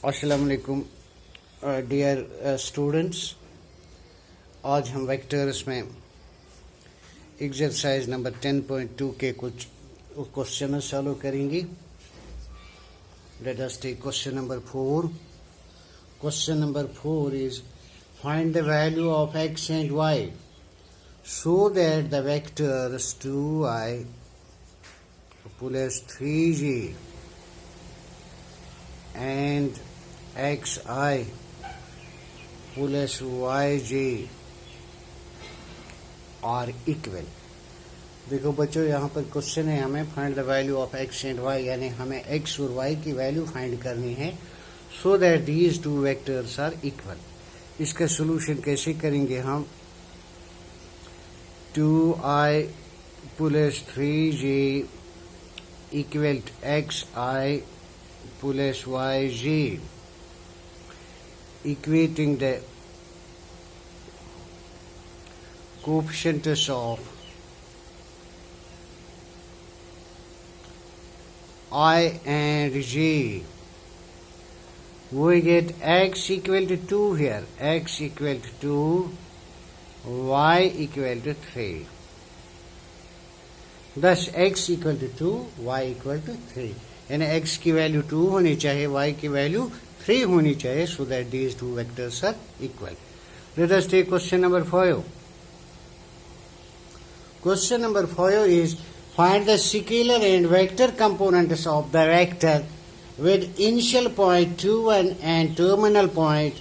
अस्सलाम वालेकुम dear students. आज हम वेक्टर्स में एक्सरसाइज नंबर 10.2 के कुछ क्वेश्चन सॉल्व करेंगे। Let us take question number 4। Question number 4 is find the value of x and y so that the vectors 2i plus 3j and xi plus yj are equal. देखो बच्चों, यहाँ पर question है हमें find the value of X and Y, यानी हमें x और Y की वैल्यू फाइंड करनी है so that these two vectors are equal. इसका सोल्यूशन कैसे करेंगे हम? 2i plus 3j equal xi plus yj, equating the coefficients of I and j, we get x equal to 2 here, x equal to 2, y equal to 3. Thus x equal to 2, y equal to 3. यानी x की value 2 होनी चाहिए, y की value 3 होनी चाहिए, so that these two vectors are equal. Let us take question number 5. Question number 5 is find the scalar and vector components of the vector with initial point 2 and terminal point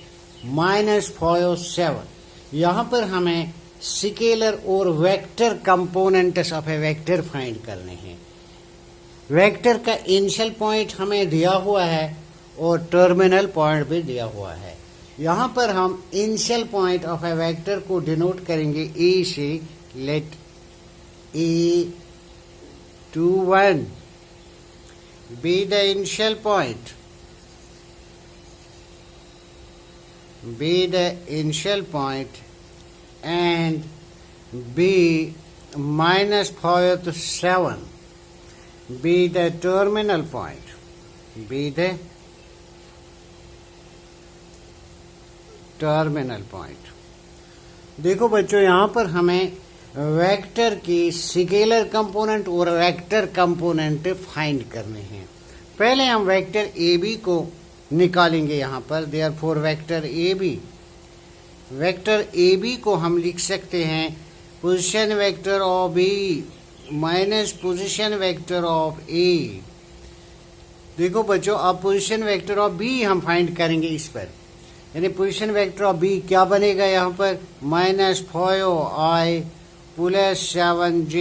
-5 7. यहाँ पर हमें scalar और vector components of a vector find करने हैं। Vector का initial point हमें दिया हुआ है और टर्मिनल पॉइंट भी दिया हुआ है। यहाँ पर हम initial point of a vector को डिनोट करेंगे ए से। Let A21 be the initial point, and B -5 to 7 be the terminal point, देखो बच्चों, यहाँ पर हमें वेक्टर की स्केलर कंपोनेंट और वेक्टर कंपोनेंट फाइंड करने हैं। पहले हम वेक्टर ए बी को निकालेंगे यहाँ पर। देयरफॉर वेक्टर ए बी को हम लिख सकते हैं position vector of B minus position vector of A. देखो बच्चों, अब पोजीशन वेक्टर ऑफ बी हम फाइंड करेंगे इस पर, यानी पोजीशन वेक्टर ऑफ बी क्या बनेगा यहाँ पर? -5i plus 7j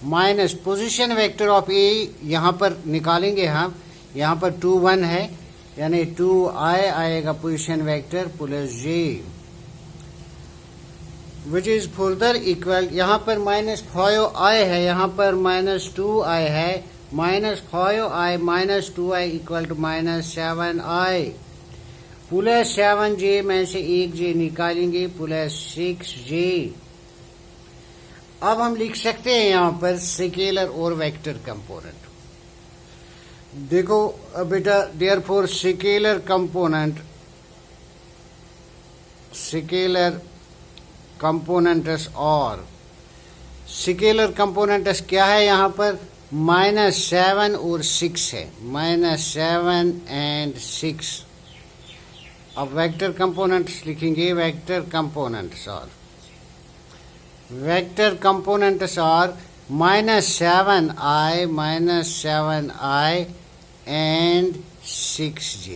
minus position vector of A यहाँ पर निकालेंगे हम। यहाँ पर 2 1 है, यानी 2i आएगा position vector plus j, which is further equal. यहाँ पर -5i है, यहाँ पर -2i है। -5i minus 2i equal to -7i plus 7j में से एक j निकालेंगे प्लस 6j। अब हम लिख सकते हैं यहाँ पर स्केलर और वेक्टर कंपोनेंट। देखो बेटा, देयरफॉर स्केलर कंपोनेंट्स और स्केलर कंपोनेंट्स क्या है यहाँ पर? -7 और 6 है, -7 and 6। अब वेक्टर कंपोनेंट्स लिखेंगे। Vector components are -7i and 6j,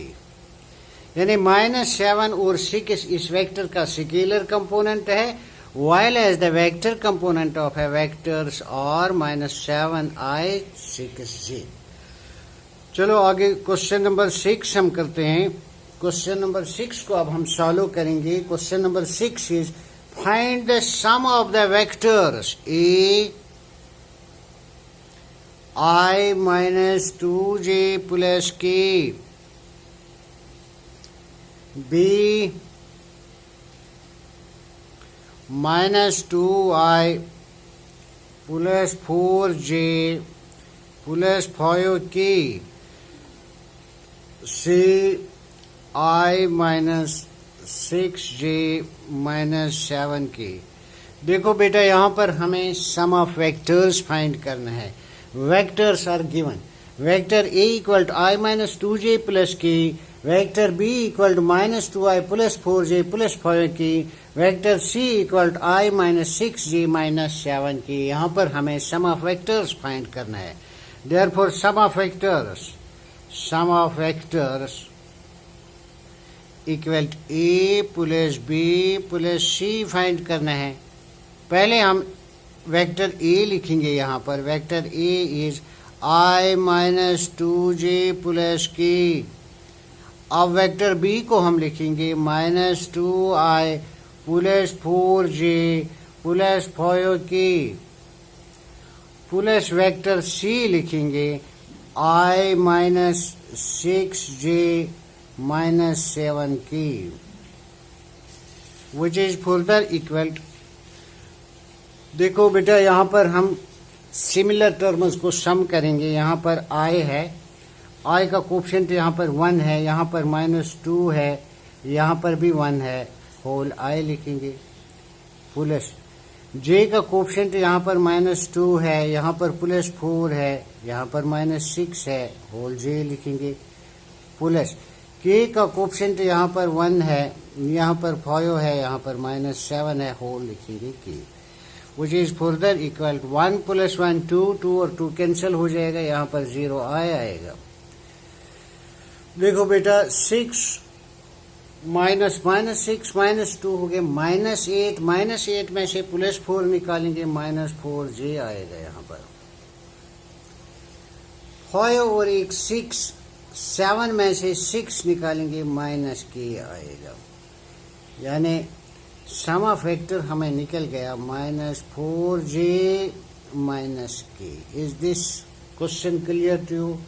यानी -7 और 6 इस वेक्टर का स्केलर कंपोनेंट है, while as the vector component of a vectors are -7i 6j। चलो आगे क्वेश्चन नंबर 6 हम करते हैं। क्वेश्चन नंबर 6 को अब हम सॉल्व करेंगे। Question number 6 is find the sum of the vectors a i minus 2j plus k, b minus 2i plus 4j plus 5k C I minus 6j minus 7k। देखो बेटा यहाँ पर हमें सम of vectors find करना है। Vectors are given, vector a equal to I minus 2j plus k, vector b equal to minus 2i plus 4j plus 5k, vector c equal to i minus 6j minus 7k। यहाँ पर हमें सम of vectors find करना है। Therefore sum of vectors equal to a plus b plus c find करना है। पहले हम vector a लिखेंगे। यहाँ पर vector a is i minus 2j plus k। अब वेक्टर b को हम लिखेंगे minus 2i plus 4j plus 5k plus vector c लिखेंगे i minus 6j minus 7k which is further equal. देखो बेटा यहाँ पर हम सिमिलर टर्म्स को सम करेंगे। यहाँ पर i है, i का कोफिशिएंट यहाँ पर 1 है, यहाँ पर माइनस 2 है, यहाँ पर भी 1 है, होल i लिखेंगे प्लस j का कोफिशिएंट यहाँ पर माइनस 2 है, यहाँ पर प्लस 4 है, यहाँ पर माइनस 6 है, होल j लिखेंगे प्लस k का कोफिशिएंट यहाँ पर 1 है, यहाँ पर 5 है, यहाँ पर माइनस 7 है, होल लिखेंगे k which is further equal to 1 plus 1 2, 2 और 2 कैंसिल हो जाएगा, यहाँ पर 0 आएगा। देखो बेटा 6 माइनस 6 माइनस 2 हो गए माइनस 8 में से प्लस 4 निकालेंगे माइनस 4j आएगा। यहाँ पर 5 और 1 6, 7 में से 6 निकालेंगे माइनस k आएगा। यानी सम ऑफ वेक्टर हमें निकल गया minus 4j minus k। Is this question clear to you?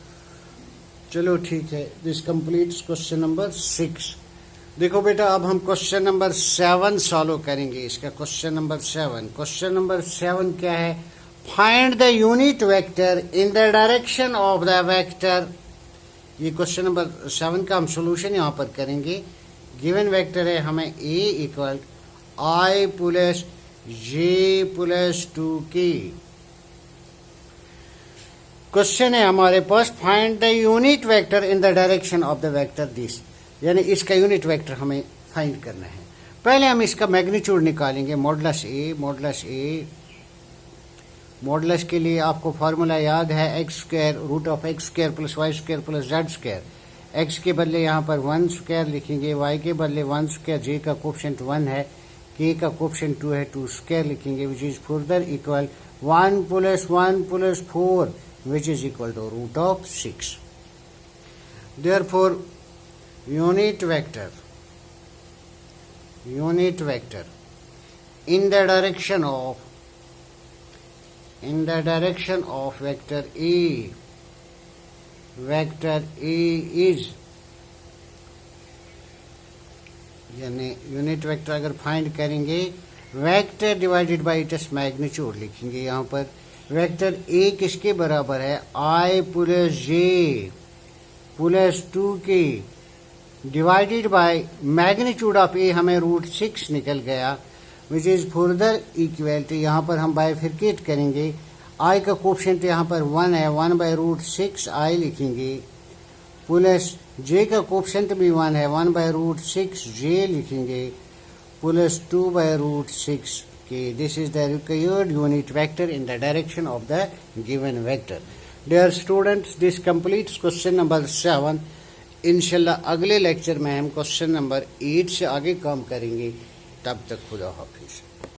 चलो ठीक है, दिस कंप्लीट्स क्वेश्चन नंबर 6। देखो बेटा अब हम क्वेश्चन नंबर 7 सॉल्व करेंगे। इसका क्वेश्चन नंबर 7 क्या है? Find the unit vector in the direction of the vector. ये क्वेश्चन नंबर 7 का हम सोल्यूशन यहाँ पर करेंगे। गिवन वेक्टर है हमें a equal i plus j plus 2k। Question है हमारे पास find the unit vector in the direction of the vector this, यानी इसका यूनिट वेक्टर हमें फाइंड करना है। पहले हम इसका मैग्नीट्यूड निकालेंगे, मॉडुलस a। मॉडुलस के लिए आपको फार्मूला याद है X square root of X square plus Y square plus Z square. X के बदले यहाँ पर 1 स्क्वायर लिखेंगे, वाई के बदले 1 स्क्वायर, जे का कोफिशिएंट 1 है, k का कोफिशिएंट 2 है, 2 स्क्वायर लिखेंगे विच is further equal 1 plus 1 plus 4 which is equal to root of 6. Therefore, unit vector in the direction of vector A is, यानी यूनिट वेक्टर अगर फाइंड करेंगे vector divided by its magnitude लिखेंगे। यहाँ पर vector a किसके बराबर है? i plus j plus 2k divided by magnitude of a हमें रूट 6 निकल गया which is further equal to, यहाँ पर हम बाइफिरकेट करेंगे, i का कोफिशिएंट यहाँ पर 1 है, 1 बाय रूट 6 i लिखेंगे प्लस j का कोफिशिएंट भी 1 है, 1 बाय रूट 6 j लिखेंगे plus 2 by root 6 k। This is the required unit vector in the direction of the given vector. Dear students, this completes question number 7. इंशाल्लाह अगले lecture में हम question number 8 से आगे काम करेंगे। तब तक खुदा हाफिज।